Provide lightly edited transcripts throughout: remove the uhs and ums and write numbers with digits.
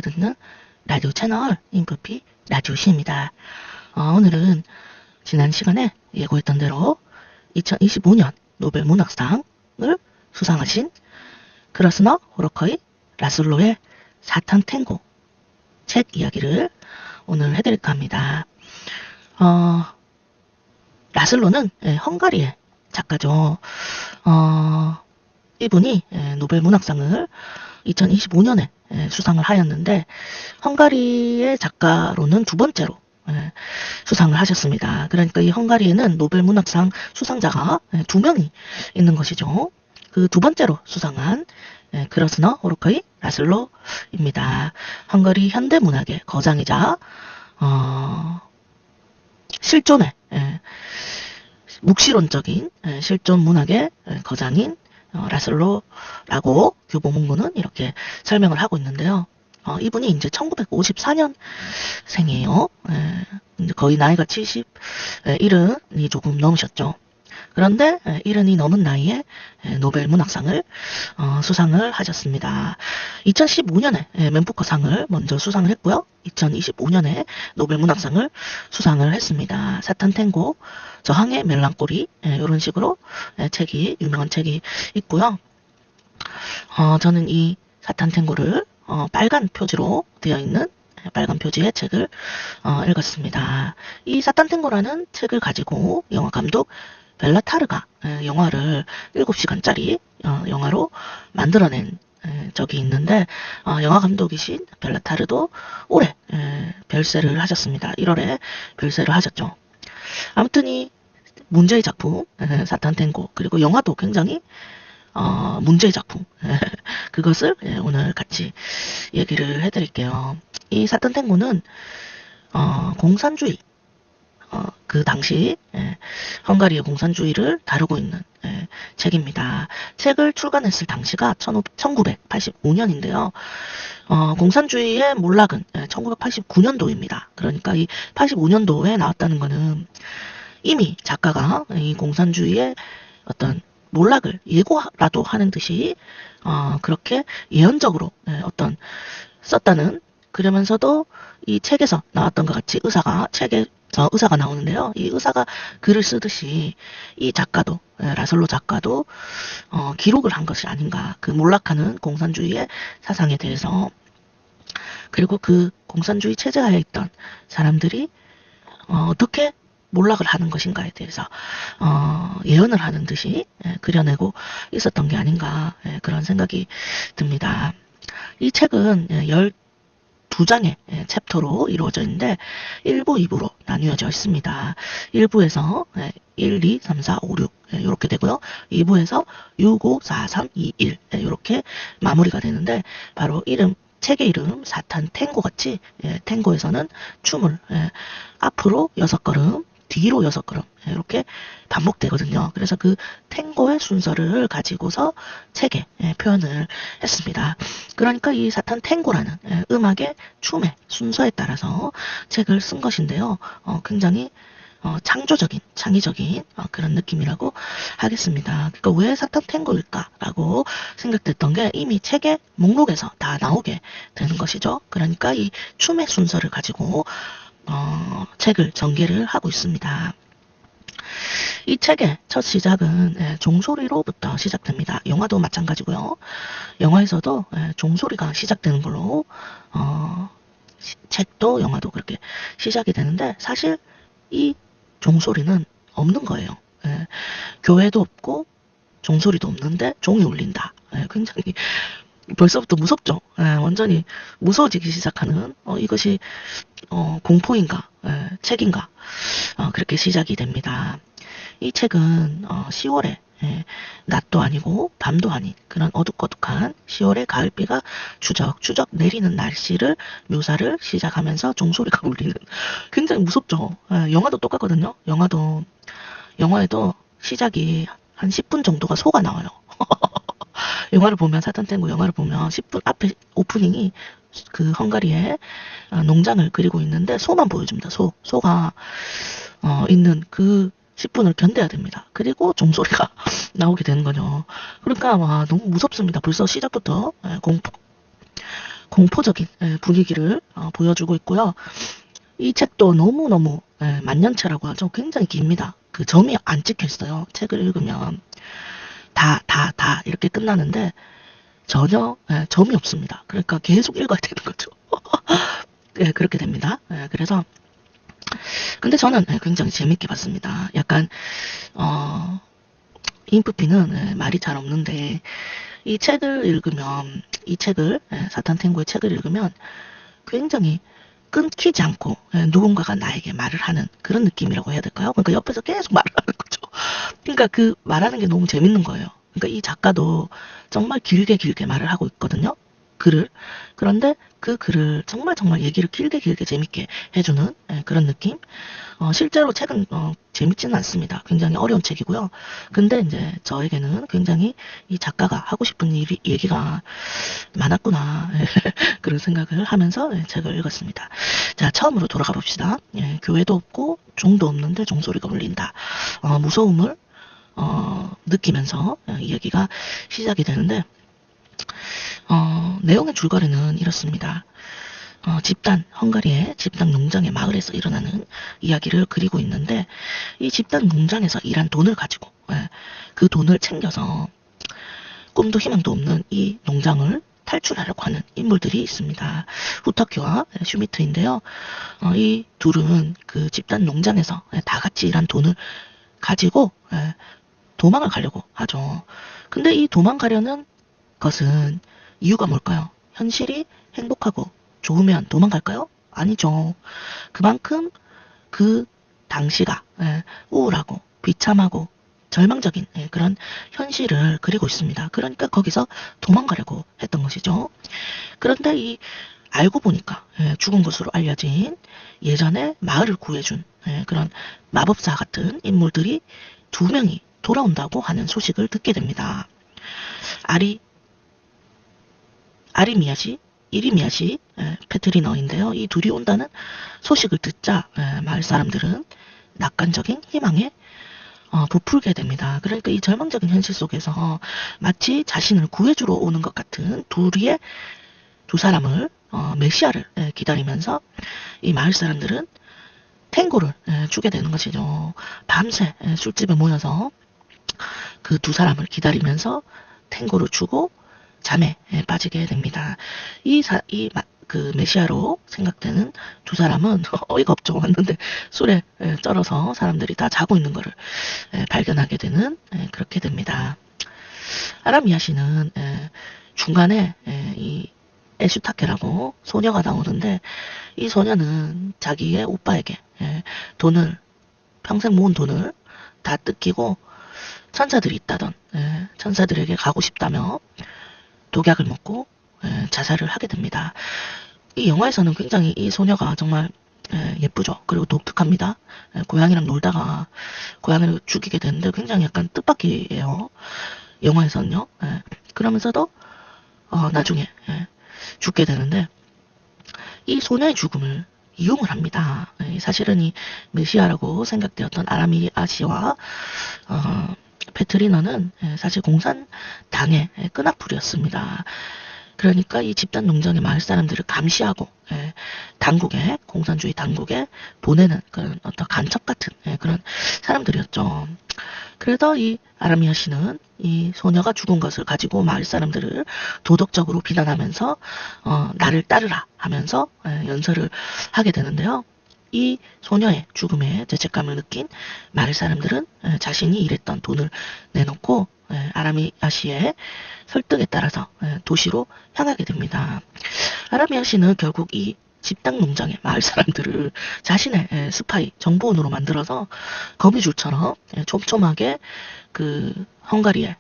듣는 라디오 채널 인프피 라디오시입니다. 오늘은 지난 시간에 예고했던 대로 2025년 노벨 문학상을 수상하신 크라스너 호로코이 라슬로의 사탄 탱고 책 이야기를 오늘 해드릴까 합니다. 라슬로는 헝가리의 작가죠. 이분이 노벨 문학상을 2025년에 수상을 하였는데 헝가리의 작가로는 두 번째로 수상을 하셨습니다. 그러니까 이 헝가리에는 노벨 문학상 수상자가 두 명이 있는 것이죠. 그 두 번째로 수상한 크라스너 호로코이 라슬로입니다. 헝가리 현대문학의 거장이자 실존의 묵시론적인 실존 문학의 거장인 라슬로라고 교보문고는 이렇게 설명을 하고 있는데요. 이분이 이제 1954년생이에요. 거의 나이가 71이 조금 넘으셨죠. 그런데 70이 넘은 나이에 노벨 문학상을 수상을 하셨습니다. 2015년에 맨부커상을 먼저 수상을 했고요. 2025년에 노벨 문학상을 수상을 했습니다. 사탄 탱고, 저항의 멜랑콜리 이런 식으로 책이 유명한 책이 있고요. 저는 이 사탄 탱고를 빨간 표지로 되어 있는 빨간 표지의 책을 읽었습니다. 이 사탄 탱고라는 책을 가지고 영화 감독 벨라타르가 영화를 7시간짜리 영화로 만들어낸 적이 있는데 영화 감독이신 벨라타르도 올해 별세를 하셨습니다. 1월에 별세를 하셨죠. 아무튼 이 문제의 작품 사탄 탱고 그리고 영화도 굉장히 문제의 작품 그것을 오늘 같이 얘기를 해드릴게요. 이 사탄 탱고는 공산주의 그 당시 헝가리의 공산주의를 다루고 있는 책입니다. 책을 출간했을 당시가 1985년인데요. 공산주의의 몰락은 1989년도입니다. 그러니까 이 85년도에 나왔다는 것은 이미 작가가 이 공산주의의 어떤 몰락을 예고라도 하는 듯이 그렇게 예언적으로 어떤 썼다는, 그러면서도 이 책에서 나왔던 것 같이 의사가 나오는데요. 이 의사가 글을 쓰듯이 이 작가도 라슬로 작가도 기록을 한 것이 아닌가. 그 몰락하는 공산주의의 사상에 대해서, 그리고 그 공산주의 체제하에 있던 사람들이 어떻게 몰락을 하는 것인가에 대해서 예언을 하는 듯이 그려내고 있었던 게 아닌가, 그런 생각이 듭니다. 이 책은 12장의 챕터로 이루어져 있는데 1부, 2부로 나뉘어져 있습니다. 1부에서 1, 2, 3, 4, 5, 6 이렇게 되고요. 2부에서 6, 5, 4, 3, 2, 1 이렇게 마무리가 되는데, 바로 책의 이름 사탄 탱고 같이 탱고에서는 춤을 앞으로 6걸음 뒤로 6걸음 이렇게 반복되거든요. 그래서 그 탱고의 순서를 가지고서 책에 표현을 했습니다. 그러니까 이 사탄 탱고라는 음악의 춤의 순서에 따라서 책을 쓴 것인데요. 굉장히 창의적인 그런 느낌이라고 하겠습니다. 그러니까 왜 사탄 탱고일까라고 생각됐던 게 이미 책의 목록에서 다 나오게 되는 것이죠. 그러니까 이 춤의 순서를 가지고 책을 전개를 하고 있습니다. 이 책의 첫 시작은 종소리로부터 시작됩니다. 영화도 마찬가지고요. 영화에서도 종소리가 시작되는 걸로 책도 영화도 그렇게 시작이 되는데, 사실 이 종소리는 없는 거예요. 교회도 없고 종소리도 없는데 종이 울린다. 굉장히 벌써부터 무섭죠. 완전히 무서워지기 시작하는 이것이 공포인가 책인가, 그렇게 시작이 됩니다. 이 책은 10월에 낮도 아니고 밤도 아닌 그런 어둑어둑한 10월의 가을비가 추적추적 내리는 날씨를 묘사를 시작하면서 종소리가 울리는, 굉장히 무섭죠. 영화도 똑같거든요. 영화에도 시작이 한 10분 정도가 소가 나와요. 영화를 보면, 사탄 탱고 영화를 보면 10분 앞에 오프닝이 그 헝가리의 농장을 그리고 있는데 소만 보여줍니다. 소가 있는 그 10분을 견뎌야 됩니다. 그리고 종소리가 나오게 되는 거죠. 그러니까 너무 무섭습니다. 벌써 시작부터 공포적인 분위기를 보여주고 있고요. 이 책도 너무너무 만년체라고 하죠. 굉장히 깁니다. 그 점이 안 찍혀 있어요. 책을 읽으면 다 이렇게 끝나는데 전혀 점이 없습니다. 그러니까 계속 읽어야 되는 거죠. 그렇게 됩니다. 그래서 근데 저는 굉장히 재밌게 봤습니다. 약간 인프피는 말이 잘 없는데 이 책을 읽으면 사탄 탱고의 책을 읽으면 굉장히 끊기지 않고 누군가가 나에게 말을 하는 그런 느낌이라고 해야 될까요? 그러니까 옆에서 계속 말을 하는 거죠. 그러니까 그 말하는 게 너무 재밌는 거예요. 그러니까 이 작가도 정말 길게 말을 하고 있거든요. 글을. 그런데 그 글을 정말 얘기를 길게 재밌게 해주는 그런 느낌. 실제로 책은 재밌지는 않습니다. 굉장히 어려운 책이고요. 근데 이제 저에게는 굉장히 이 작가가 하고 싶은 얘기가 많았구나 그런 생각을 하면서 책을 읽었습니다. 자, 처음으로 돌아가 봅시다. 교회도 없고 종도 없는데 종소리가 울린다. 무서움을 느끼면서 이야기가 시작이 되는데 내용의 줄거리는 이렇습니다. 헝가리의 집단 농장의 마을에서 일어나는 이야기를 그리고 있는데 이 집단 농장에서 일한 돈을 가지고 그 돈을 챙겨서 꿈도 희망도 없는 이 농장을 탈출하려고 하는 인물들이 있습니다. 후터키와 슈미트인데요. 이 둘은 그 집단 농장에서 다 같이 일한 돈을 가지고 도망을 가려고 하죠. 근데 이 도망가려는 것은 이유가 뭘까요? 현실이 행복하고 좋으면 도망갈까요? 아니죠. 그만큼 그 당시가 우울하고 비참하고 절망적인 그런 현실을 그리고 있습니다. 그러니까 거기서 도망가려고 했던 것이죠. 그런데 이 알고 보니까 죽은 것으로 알려진 예전에 마을을 구해준 그런 마법사 같은 인물들이 2명이 돌아온다고 하는 소식을 듣게 됩니다. 이리미야시, 페트리너인데요. 이 둘이 온다는 소식을 듣자 마을 사람들은 낙관적인 희망에 부풀게 됩니다. 그러니까 이 절망적인 현실 속에서 마치 자신을 구해주러 오는 것 같은 두 사람을 메시아를 기다리면서 이 마을 사람들은 탱고를 추게 되는 것이죠. 밤새 술집에 모여서 그 2사람을 기다리면서 탱고를 추고 잠에 빠지게 됩니다. 그 메시아로 생각되는 2사람은 어이가 없죠. 왔는데 술에 쩔어서 사람들이 다 자고 있는 것을 발견하게 되는 그렇게 됩니다. 아라미야 씨는 중간에 이 에슈타케라고 소녀가 나오는데 이 소녀는 자기의 오빠에게 평생 모은 돈을 다 뜯기고 천사들이 있다던 천사들에게 가고 싶다며 독약을 먹고 자살을 하게 됩니다. 이 영화에서는 굉장히 이 소녀가 정말 예쁘죠. 그리고 독특합니다. 고양이랑 놀다가 고양이를 죽이게 되는데 굉장히 약간 뜻밖이에요. 영화에서는요. 그러면서도 나중에 죽게 되는데 이 소녀의 죽음을 이용을 합니다. 사실은 이 메시아라고 생각되었던 아라미아 씨와 페트리너는 사실 공산당의 끈앞풀이었습니다. 그러니까 이 집단 농장의 마을 사람들을 감시하고 공산주의 당국에 보내는 그런 어떤 간첩 같은 그런 사람들이었죠. 그래서 이 아라미아 씨는 이 소녀가 죽은 것을 가지고 마을 사람들을 도덕적으로 비난하면서 나를 따르라 하면서 연설을 하게 되는데요. 이 소녀의 죽음에 죄책감을 느낀 마을 사람들은 자신이 일했던 돈을 내놓고 아라미아 씨의 설득에 따라서 도시로 향하게 됩니다. 아라미아 씨는 결국 이 집단 농장의 마을 사람들을 자신의 스파이 정보원으로 만들어서 거미줄처럼 촘촘하게 그 헝가리의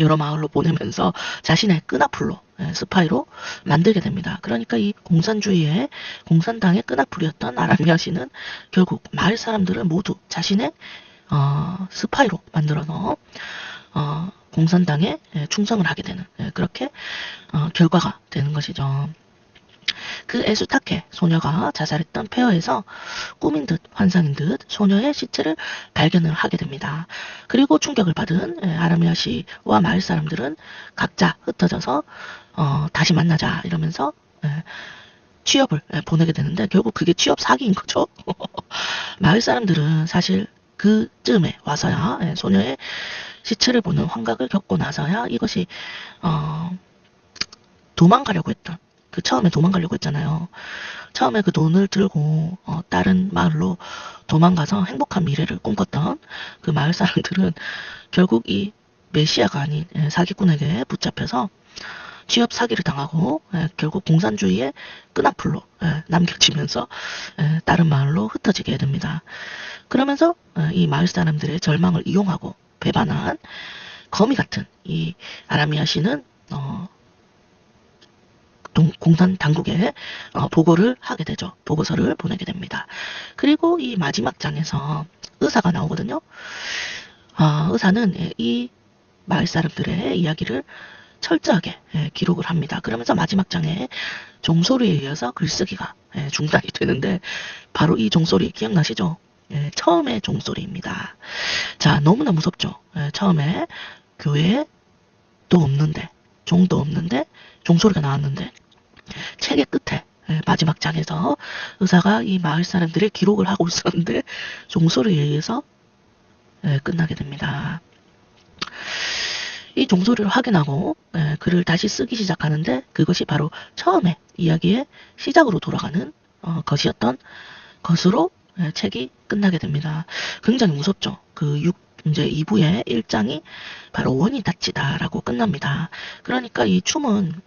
여러 마을로 보내면서 자신의 끈앞풀로 스파이로 만들게 됩니다. 그러니까 이 공산당의 끈앞풀이었던 아라미아 씨는 결국 마을 사람들을 모두 자신의 스파이로 만들어서 공산당에 충성을 하게 되는 그렇게 결과가 되는 것이죠. 그 에수타케 소녀가 자살했던 폐허에서 꿈인 듯 환상인 듯 소녀의 시체를 발견을 하게 됩니다. 그리고 충격을 받은 아라미아 씨와 마을 사람들은 각자 흩어져서 다시 만나자 이러면서 예, 취업을 보내게 되는데 결국 그게 취업 사기인 거죠. 마을 사람들은 사실 그쯤에 와서야 소녀의 시체를 보는 환각을 겪고 나서야 이것이 어, 도망가려고 했던 그 처음에 도망가려고 했잖아요. 처음에 그 돈을 들고 다른 마을로 도망가서 행복한 미래를 꿈꿨던 그 마을 사람들은 결국 이 메시아가 아닌 사기꾼에게 붙잡혀서 취업 사기를 당하고 결국 공산주의의 끈앞풀로 남겨지면서 다른 마을로 흩어지게 됩니다. 그러면서 이 마을 사람들의 절망을 이용하고 배반한 거미 같은 이 아라미아 씨는 공산 당국에 보고를 하게 되죠. 보고서를 보내게 됩니다. 그리고 이 마지막 장에서 의사가 나오거든요. 의사는 이 마을 사람들의 이야기를 철저하게 기록을 합니다. 그러면서 마지막 장에 종소리에 이어서 글쓰기가 중단이 되는데 바로 이 종소리 기억나시죠? 처음에 종소리입니다. 자, 너무나 무섭죠? 처음에 교회도 없는데 종도 없는데 종소리가 나왔는데 책의 끝에 마지막 장에서 의사가 이 마을 사람들의 기록을 하고 있었는데 종소리에 의해서 끝나게 됩니다. 이 종소리를 확인하고 글을 다시 쓰기 시작하는데 그것이 바로 처음에 이야기의 시작으로 돌아가는 것이었던 것으로 책이 끝나게 됩니다. 굉장히 무섭죠. 이제 2부의 1장이 바로 원이 닫히다라고 끝납니다. 그러니까 이 춤은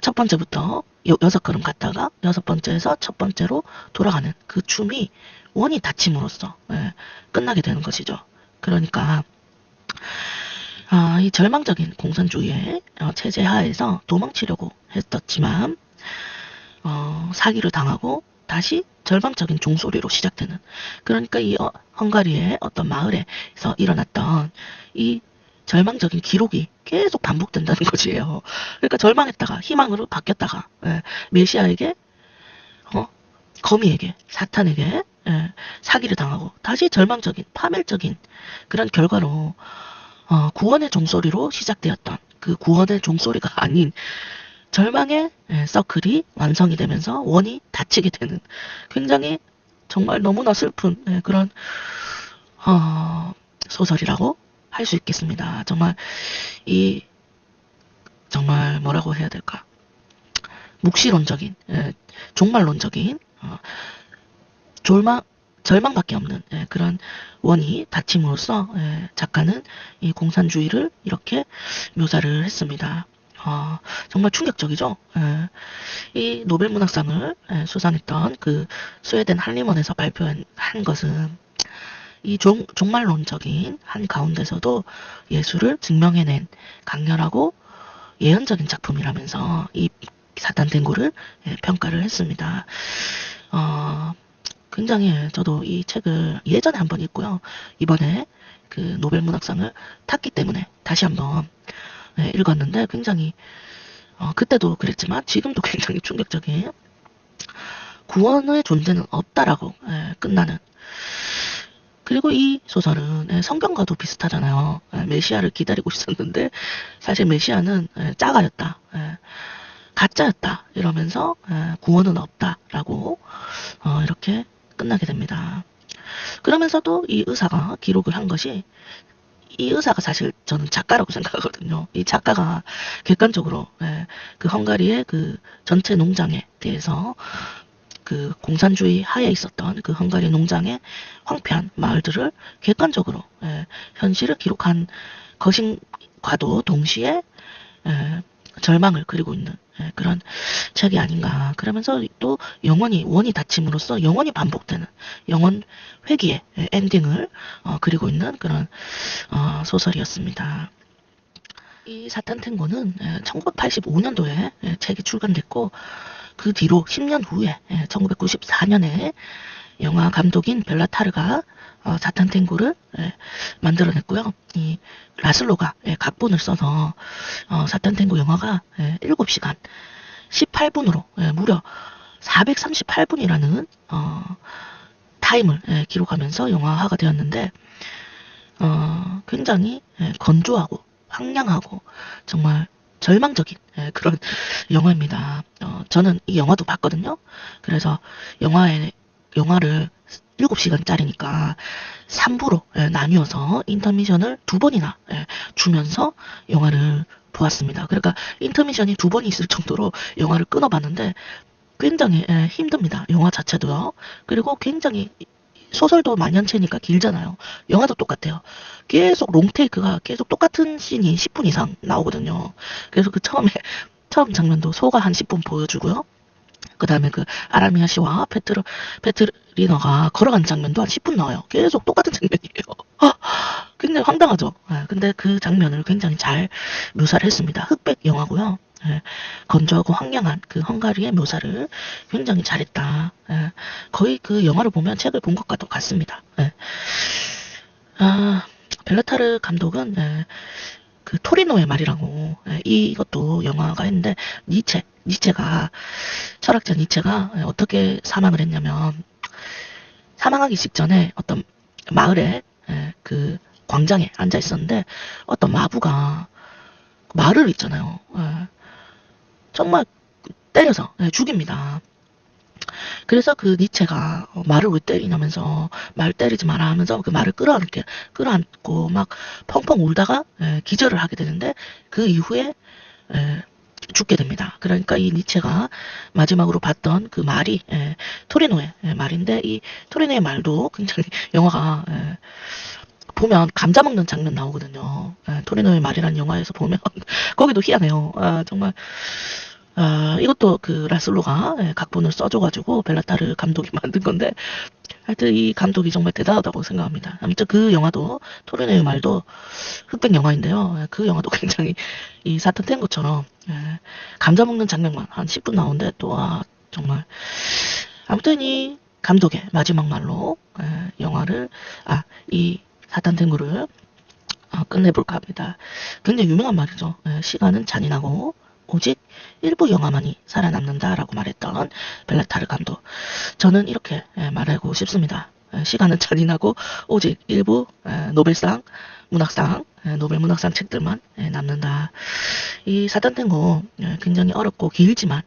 첫 번째부터 6걸음 갔다가 6번째에서 첫 번째로 돌아가는 그 춤이 원이 닫힘으로써 끝나게 되는 것이죠. 그러니까 이 절망적인 공산주의의 체제 하에서 도망치려고 했었지만 사기를 당하고 다시 절망적인 종소리로 시작되는, 그러니까 이 헝가리의 어떤 마을에서 일어났던 이 절망적인 기록이 계속 반복된다는 것이에요. 그러니까 절망했다가 희망으로 바뀌었다가 메시아에게 거미에게 사탄에게 사기를 당하고 다시 절망적인 파멸적인 그런 결과로 구원의 종소리로 시작되었던 그 구원의 종소리가 아닌 절망의 서클이 완성이 되면서 원이 닫히게 되는 굉장히 정말 너무나 슬픈 그런 소설이라고 할 수 있겠습니다. 정말 뭐라고 해야 될까? 묵시론적인, 종말론적인 절망밖에 없는 그런 원이 닫힘으로써 작가는 이 공산주의를 이렇게 묘사를 했습니다. 정말 충격적이죠. 이 노벨문학상을 수상했던 그 스웨덴 한림원에서 발표한 것은 이 종말론적인 한 가운데서도 예술을 증명해낸 강렬하고 예언적인 작품이라면서 이 사탄탱고를 평가를 했습니다. 굉장히 저도 이 책을 예전에 한번 읽고요. 이번에 그 노벨문학상을 탔기 때문에 다시 한번 읽었는데 굉장히 그때도 그랬지만 지금도 굉장히 충격적인 구원의 존재는 없다라고 끝나는. 그리고 이 소설은 성경과도 비슷하잖아요. 메시아를 기다리고 있었는데 사실 메시아는 짜가였다, 가짜였다 이러면서 구원은 없다라고 이렇게 끝나게 됩니다. 그러면서도 이 의사가 기록을 한 것이, 이 의사가 사실 저는 작가라고 생각하거든요. 이 작가가 객관적으로 그 헝가리의 그 전체 농장에 대해서 그 공산주의 하에 있었던 그 헝가리 농장의 황폐한 마을들을 객관적으로 현실을 기록한 것인과도 동시에 절망을 그리고 있는 그런 책이 아닌가. 그러면서 또 영원히 원이 닫힘으로써 영원히 반복되는 영원 회귀의 엔딩을 그리고 있는 그런 소설이었습니다. 이 사탄탱고는 1985년도에 책이 출간됐고 그 뒤로 10년 후에 1994년에 영화 감독인 벨라타르가 사탄탱고를 만들어냈고요. 이 라슬로가 각본을 써서 사탄탱고 영화가 7시간 18분으로 무려 438분이라는 타임을 기록하면서 영화화가 되었는데 굉장히 건조하고 황량하고 정말 절망적인 그런 영화입니다. 저는 이 영화도 봤거든요. 그래서 영화를 7시간짜리니까 3부로 나뉘어서 인터미션을 2번이나 주면서 영화를 보았습니다. 그러니까 인터미션이 2번이 있을 정도로 영화를 끊어봤는데 굉장히 힘듭니다. 영화 자체도요. 그리고 굉장히 소설도 만연체니까 길잖아요. 영화도 똑같아요. 계속 롱테이크가 계속 똑같은 씬이 10분 이상 나오거든요. 그래서 그 처음 장면도 소가 한 10분 보여주고요. 그 다음에 그 아라미아 씨와 페트리너가 걸어간 장면도 한 10분 나와요. 계속 똑같은 장면이에요. 굉장히 황당하죠. 근데 그 장면을 굉장히 잘 묘사를 했습니다. 흑백 영화고요. 건조하고 황량한 그 헝가리의 묘사를 굉장히 잘했다. 거의 그 영화를 보면 책을 본 것과 같습니다. 벨라타르 감독은 그 토리노의 말이라고 이것도 영화가 했는데 철학자 니체가 어떻게 사망을 했냐면 사망하기 직전에 어떤 마을에 그 광장에 앉아 있었는데 어떤 마부가 말을 있잖아요. 정말 때려서 죽입니다. 그래서 그 니체가 말을 왜 때리냐면서 말 때리지 마라 하면서 그 말을 끌어안고 막 펑펑 울다가 기절을 하게 되는데 그 이후에 죽게 됩니다. 그러니까 이 니체가 마지막으로 봤던 그 말이 토리노의 말인데 이 토리노의 말도 굉장히 영화가 보면 감자 먹는 장면 나오거든요. 토리노의 말이라는 영화에서 보면 거기도 희한해요. 정말 이것도 그 라슬로가 각본을 써줘가지고 벨라타르 감독이 만든 건데 하여튼 이 감독이 정말 대단하다고 생각합니다. 아무튼 그 영화도 토리노의 말도 흑백 영화인데요. 그 영화도 굉장히 이 사탄 탱고처럼 감자 먹는 장면만 한 10분 나오는데 또 정말 아무튼 이 감독의 마지막 말로 이 사탄 탱고를 끝내볼까 합니다. 굉장히 유명한 말이죠. 시간은 잔인하고 오직 일부 영화만이 살아남는다라고 말했던 벨라타르 감독. 저는 이렇게 말하고 싶습니다. 시간은 잔인하고 오직 일부 노벨상 문학상 노벨 문학상 책들만 남는다. 이 사탄탱고 굉장히 어렵고 길지만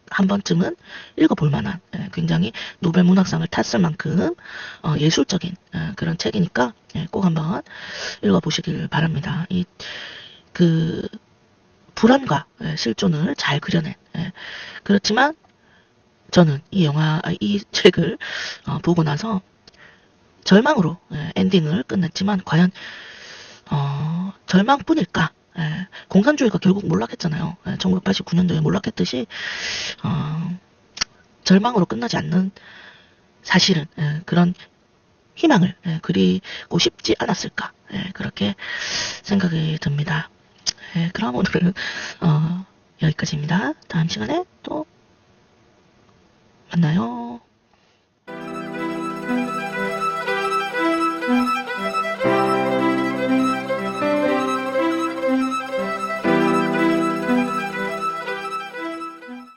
한 번쯤은 읽어볼 만한 굉장히 노벨 문학상을 탔을 만큼 예술적인 그런 책이니까 꼭 한번 읽어보시길 바랍니다. 그 불안과 실존을 잘 그려낸 그렇지만 저는 이 책을 보고 나서 절망으로 엔딩을 끝냈지만 과연 절망뿐일까? 공산주의가 결국 몰락했잖아요. 1989년도에 몰락했듯이 절망으로 끝나지 않는 사실은 그런 희망을 그리고 싶지 않았을까? 그렇게 생각이 듭니다. 그럼 오늘은 여기까지입니다. 다음 시간에 또 만나요.